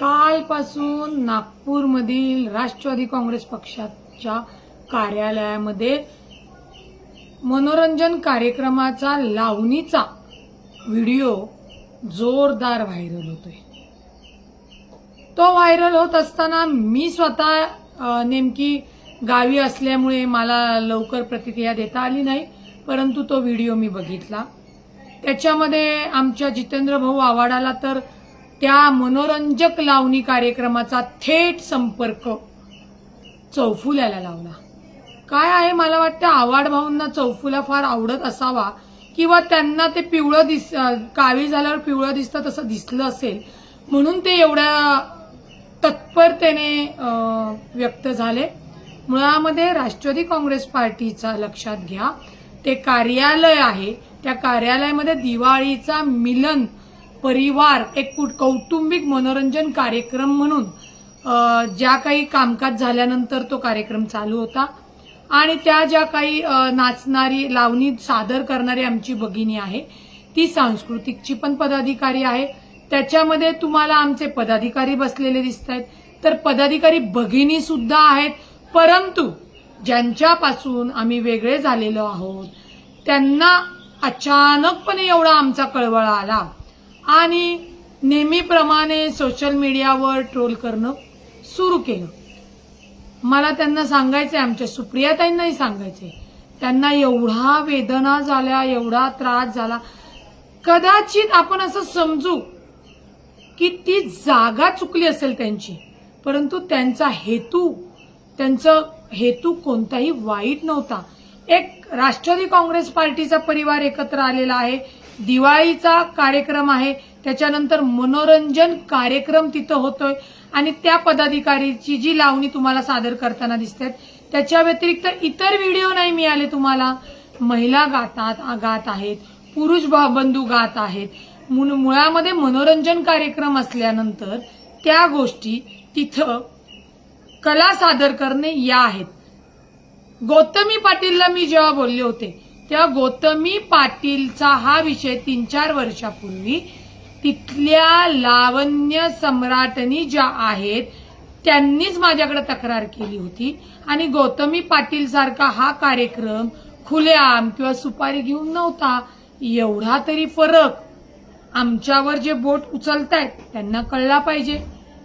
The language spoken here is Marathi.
कालपासून नागपूरमधील राष्ट्रवादी काँग्रेस पक्षाच्या कार्यालयामध्ये मनोरंजन कार्यक्रमाचा लावणीचा व्हिडिओ जोरदार व्हायरल होतोय। तो व्हायरल होत असताना मी स्वतः नेमकी गावी असल्यामुळे मला लवकर प्रतिक्रिया देता आली नाही, परंतु तो व्हिडिओ मी बघितला। त्याच्यामध्ये आमच्या जितेंद्र भाऊ आव्हाडाला तर त्या मनोरंजक लावणी कार्यक्रमाचा थेट संपर्क चौफुल्याला लावला। काय आहे, मला वाटतं आव्हाड भाऊंना चौफुला फार आवडत असावा किंवा त्यांना ते पिवळं काळी झाल्यावर पिवळं दिसतं तसं दिसलं असेल, म्हणून ते एवढ्या तत्परतेने व्यक्त झाले। मुळामध्ये राष्ट्रवादी काँग्रेस पार्टीचा लक्षात घ्या, ते कार्यालय आहे, त्या कार्यालयामध्ये दिवाळीचा मिलन परिवार एक कौटुंबिक मनोरंजन कार्यक्रम म्हणून ज्या काही कामकाज झाल्यानंतर तो कार्यक्रम चालू होता आणि त्या ज्या काही नाचणारी लावणी सादर करणारी आमची भगिनी आहे ती सांस्कृतिकची पण पदाधिकारी आहे। त्याच्यामध्ये तुम्हाला आमचे पदाधिकारी बसलेले दिसतायत, तर पदाधिकारी भगिनी सुद्धा आहेत, परंतु ज्यांच्यापासून आम्ही वेगळे झालेलो आहोत त्यांना अचानकपणे एवढा आमचा कळवळा आला आणि नेहमीप्रमाणे सोशल मीडियावर ट्रोल करणं सुरू केलं। मला त्यांना सांगायचंय, आमच्या सुप्रियाताईंनाही सांगायचंय, त्यांना एवढा वेदना झाल्या, एवढा त्रास झाला। कदाचित आपण असं समजू की ती जागा चुकली असेल त्यांची, परंतु त्यांचा हेतू कोणताही वाईट नव्हता। एक राष्ट्रवादी काँग्रेस पार्टीचा परिवार एकत्र आलेला आहे, दिवाळीचा कार्यक्रम आहे, त्याच्यानंतर मनोरंजन कार्यक्रम तिथं होतोय आणि त्या पदाधिकारीची जी लावणी तुम्हाला सादर करताना दिसतात त्याच्या व्यतिरिक्त इतर व्हिडिओ नाही मिळाले तुम्हाला। महिला गात आहेत, पुरुष बंधू गात आहेत। मुळामध्ये मनोरंजन कार्यक्रम असल्यानंतर त्या गोष्टी तिथं कला सादर करणे या आहेत। गौतमी पाटीलला मी जेव्हा बोलले होते तेव्हा गौतमी पाटीलचा हा विषय 3-4 वर्षापूर्वी तिथल्या लावण्य सम्राटनी ज्या आहेत त्यांनीच माझ्याकडे तक्रार केली होती आणि गौतमी पाटील सारखा हा कार्यक्रम खुलेआम किंवा सुपारी घेऊन नव्हता। एवढा तरी फरक आमच्यावर जे बोट उचलतायत त्यांना कळला पाहिजे।